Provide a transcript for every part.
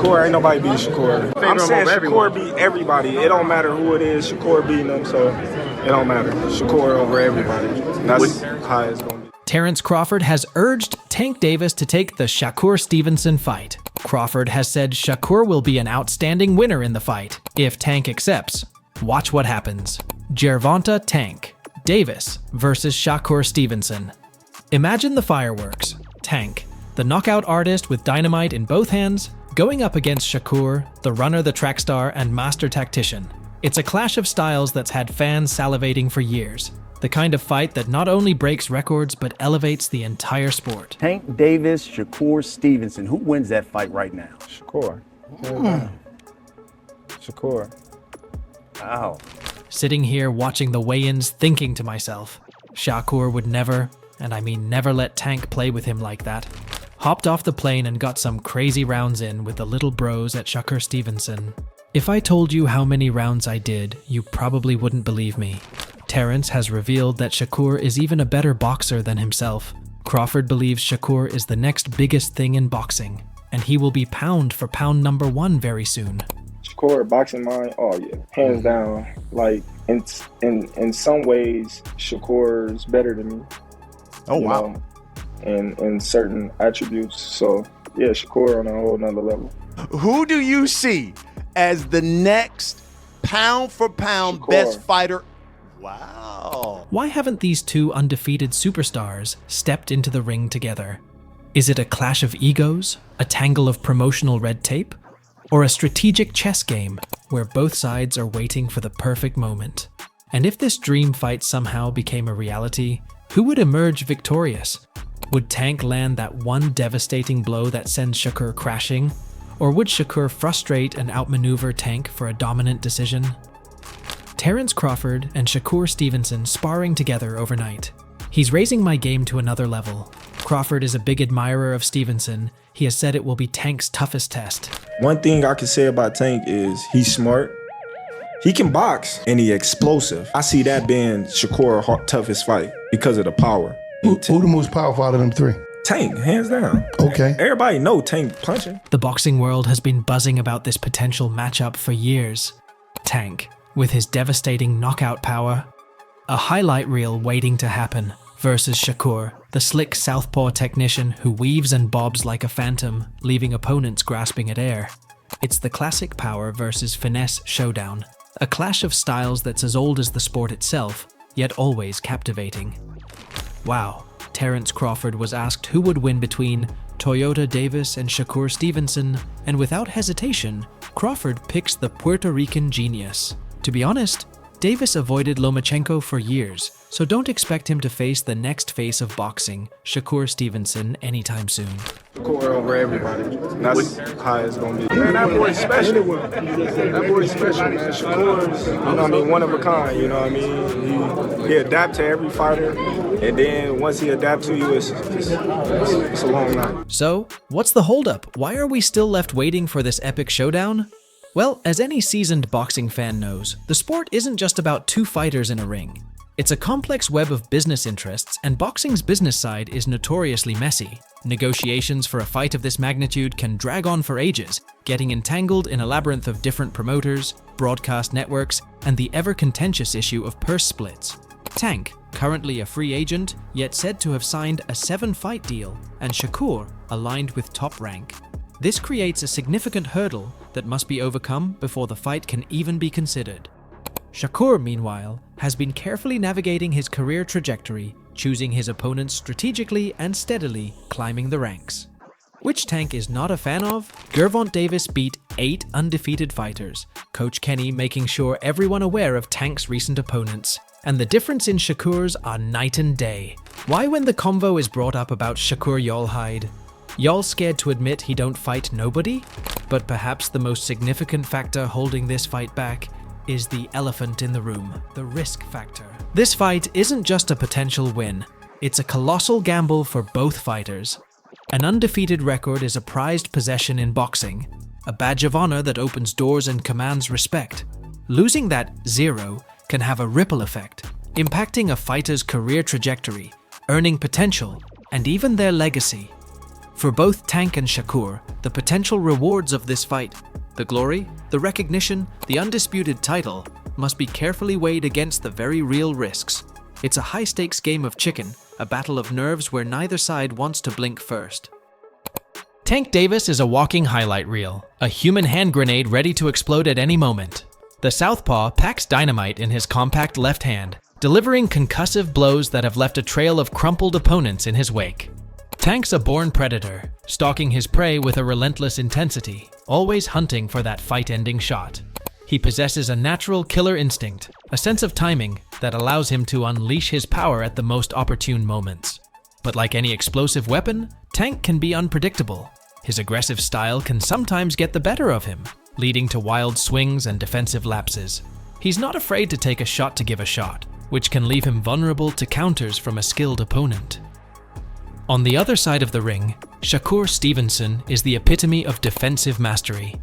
Shakur, ain't nobody beat Shakur. I'm saying Shakur beat everybody. It don't matter who it is. Shakur beating them, so it don't matter. Shakur over everybody. That's how it's going to be. Terence Crawford has urged Tank Davis to take the Shakur Stevenson fight. Crawford has said Shakur will be an outstanding winner in the fight if Tank accepts. Watch what happens. Gervonta Tank Davis versus Shakur Stevenson. Imagine the fireworks. Tank, the knockout artist with dynamite in both hands, going up against Shakur, the runner, the track star, and master tactician. It's a clash of styles that's had fans salivating for years. The kind of fight that not only breaks records, but elevates the entire sport. Tank Davis, Shakur Stevenson. Who wins that fight right now? Shakur. Shakur. Wow. Sitting here watching the weigh-ins, thinking to myself, Shakur would never, and I mean never, let Tank play with him like that. Hopped off the plane and got some crazy rounds in with the little bros at Shakur Stevenson. If I told you how many rounds I did, you probably wouldn't believe me. Terence has revealed that Shakur is even a better boxer than himself. Crawford believes Shakur is the next biggest thing in boxing, and he will be pound for pound number one very soon. Shakur, boxing mind, oh yeah, hands down. Like in some ways, Shakur's better than me. Oh wow! In certain attributes, so yeah, Shakur on a whole nother level. Who do you see as the next pound for pound best fighter? Wow! Why haven't these two undefeated superstars stepped into the ring together? Is it a clash of egos, a tangle of promotional red tape, or a strategic chess game where both sides are waiting for the perfect moment? And if this dream fight somehow became a reality, who would emerge victorious? Would Tank land that one devastating blow that sends Shakur crashing? Or would Shakur frustrate and outmaneuver Tank for a dominant decision? Terence Crawford and Shakur Stevenson sparring together overnight. He's raising my game to another level. Crawford is a big admirer of Stevenson. He has said it will be Tank's toughest test. One thing I can say about Tank is he's smart. He can box and he's explosive. I see that being Shakur's toughest fight because of the power. Who the most powerful out of them three? Tank, hands down. Okay. Everybody know Tank punching. The boxing world has been buzzing about this potential matchup for years. Tank, with his devastating knockout power, a highlight reel waiting to happen, versus Shakur, the slick southpaw technician who weaves and bobs like a phantom, leaving opponents grasping at air. It's the classic power versus finesse showdown, a clash of styles that's as old as the sport itself, yet always captivating. Wow, Terence Crawford was asked who would win between Toyota Davis and Shakur Stevenson, and without hesitation, Crawford picks the Puerto Rican genius. To be honest, Davis avoided Lomachenko for years, so don't expect him to face the next face of boxing, Shakur Stevenson, anytime soon. Shakur over everybody. That's how it's going to be. Man, that boy's special. That boy's special, man. Shakur's, you know what I mean, one of a kind, you know what I mean? He adapt to every fighter, and then once he adapt to you, it's a long night. So, what's the holdup? Why are we still left waiting for this epic showdown? Well, as any seasoned boxing fan knows, the sport isn't just about two fighters in a ring. It's a complex web of business interests, and boxing's business side is notoriously messy. Negotiations for a fight of this magnitude can drag on for ages, getting entangled in a labyrinth of different promoters, broadcast networks, and the ever-contentious issue of purse splits. Tank, currently a free agent, yet said to have signed a 7-fight deal, and Shakur, aligned with Top Rank. This creates a significant hurdle that must be overcome before the fight can even be considered. Shakur, meanwhile, has been carefully navigating his career trajectory, choosing his opponents strategically and steadily climbing the ranks. Which Tank is not a fan of? Gervonta Davis beat 8 undefeated fighters, Coach Kenny making sure everyone aware of Tank's recent opponents. And the difference in Shakur's are night and day. Why when the convo is brought up about Shakur y'all hide? Y'all scared to admit he don't fight nobody? But perhaps the most significant factor holding this fight back is the elephant in the room, the risk factor. This fight isn't just a potential win, it's a colossal gamble for both fighters. An undefeated record is a prized possession in boxing, a badge of honor that opens doors and commands respect. Losing that 0 can have a ripple effect, impacting a fighter's career trajectory, earning potential, and even their legacy. For both Tank and Shakur, the potential rewards of this fight, the glory, the recognition, the undisputed title, must be carefully weighed against the very real risks. It's a high-stakes game of chicken, a battle of nerves where neither side wants to blink first. Tank Davis is a walking highlight reel, a human hand grenade ready to explode at any moment. The southpaw packs dynamite in his compact left hand, delivering concussive blows that have left a trail of crumpled opponents in his wake. Tank's a born predator, stalking his prey with a relentless intensity, always hunting for that fight-ending shot. He possesses a natural killer instinct, a sense of timing that allows him to unleash his power at the most opportune moments. But like any explosive weapon, Tank can be unpredictable. His aggressive style can sometimes get the better of him, leading to wild swings and defensive lapses. He's not afraid to take a shot to give a shot, which can leave him vulnerable to counters from a skilled opponent. On the other side of the ring, Shakur Stevenson is the epitome of defensive mastery.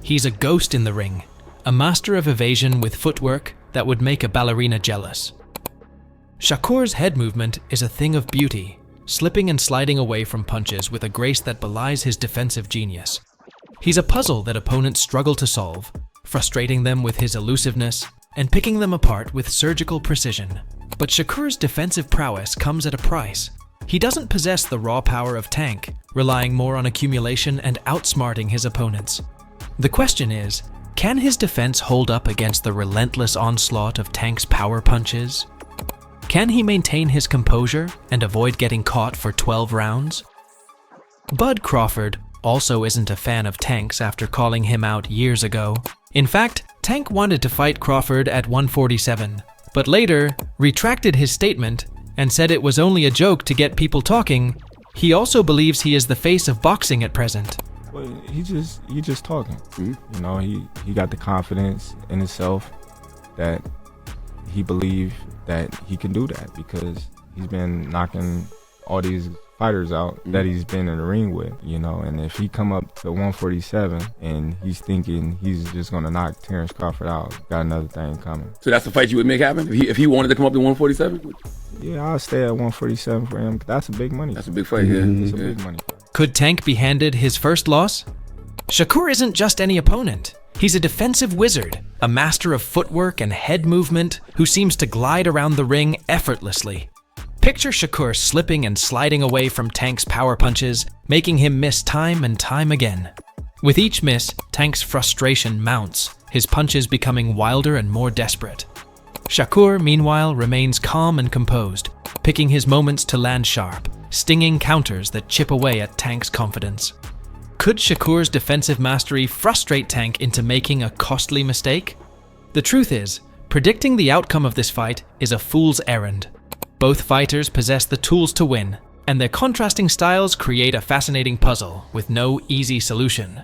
He's a ghost in the ring, a master of evasion with footwork that would make a ballerina jealous. Shakur's head movement is a thing of beauty, slipping and sliding away from punches with a grace that belies his defensive genius. He's a puzzle that opponents struggle to solve, frustrating them with his elusiveness and picking them apart with surgical precision. But Shakur's defensive prowess comes at a price. He doesn't possess the raw power of Tank, relying more on accumulation and outsmarting his opponents. The question is, can his defense hold up against the relentless onslaught of Tank's power punches? Can he maintain his composure and avoid getting caught for 12 rounds? Bud Crawford also isn't a fan of Tank's after calling him out years ago. In fact, Tank wanted to fight Crawford at 147, but later retracted his statement and said it was only a joke to get people talking. He also believes he is the face of boxing at present. Well, he just talking. You know, he got the confidence in himself that he believed that he can do that because he's been knocking all these fighters out that he's been in the ring with, you know. And if he come up to 147 and he's thinking he's just gonna knock Terence Crawford out, got another thing coming. So that's the fight you would make happen if he wanted to come up to 147? Yeah, I'll stay at 147 for him. That's a big money. That's a big fight, yeah. It's a big money. Could Tank be handed his first loss? Shakur isn't just any opponent. He's a defensive wizard, a master of footwork and head movement who seems to glide around the ring effortlessly. Picture Shakur slipping and sliding away from Tank's power punches, making him miss time and time again. With each miss, Tank's frustration mounts, his punches becoming wilder and more desperate. Shakur, meanwhile, remains calm and composed, picking his moments to land sharp, stinging counters that chip away at Tank's confidence. Could Shakur's defensive mastery frustrate Tank into making a costly mistake? The truth is, predicting the outcome of this fight is a fool's errand. Both fighters possess the tools to win, and their contrasting styles create a fascinating puzzle with no easy solution.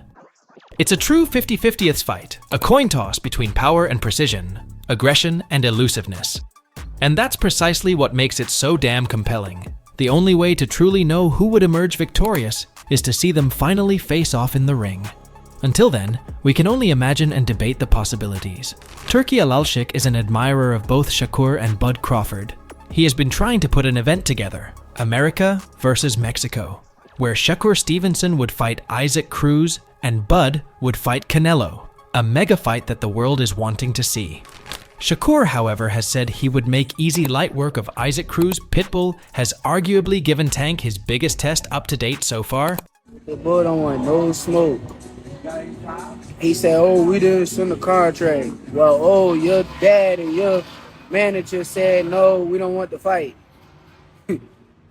It's a true 50-50th fight, a coin toss between power and precision, aggression and elusiveness. And that's precisely what makes it so damn compelling. The only way to truly know who would emerge victorious is to see them finally face off in the ring. Until then, we can only imagine and debate the possibilities. Turki Alalshik is an admirer of both Shakur and Bud Crawford. He has been trying to put an event together, America versus Mexico, where Shakur Stevenson would fight Isaac Cruz and Bud would fight Canelo, a mega fight that the world is wanting to see. Shakur, however, has said he would make easy light work of Isaac Cruz. Pitbull has arguably given Tank his biggest test up to date so far. The boy don't want no smoke. He said, oh, we didn't send a contract. Well, oh, your dad and your manager said, no, we don't want the fight.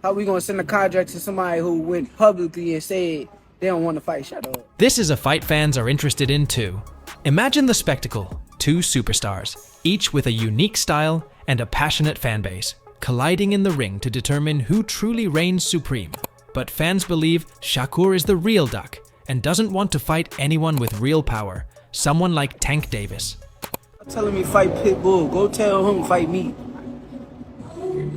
How we gonna send a contract to somebody who went publicly and said they don't want to fight? Shut up. This is a fight fans are interested in too. Imagine the spectacle. Two superstars, each with a unique style and a passionate fan base, colliding in the ring to determine who truly reigns supreme. But fans believe Shakur is the real duck and doesn't want to fight anyone with real power, someone like Tank Davis. Telling me fight Pitbull, go tell him fight me.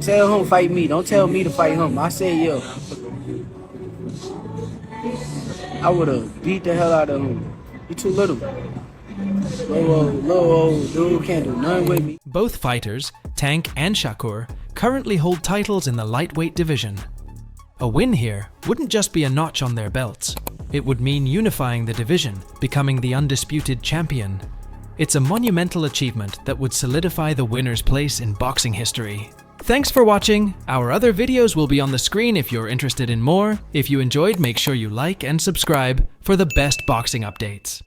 Tell him fight me, don't tell me to fight him. I said yo. I would've beat the hell out of him. He too little. Little old dude can't do nothing with me. Both fighters, Tank and Shakur, currently hold titles in the lightweight division. A win here wouldn't just be a notch on their belts. It would mean unifying the division, becoming the undisputed champion. It's a monumental achievement that would solidify the winner's place in boxing history. Thanks for watching. Our other videos will be on the screen if you're interested in more. If you enjoyed, make sure you like and subscribe for the best boxing updates.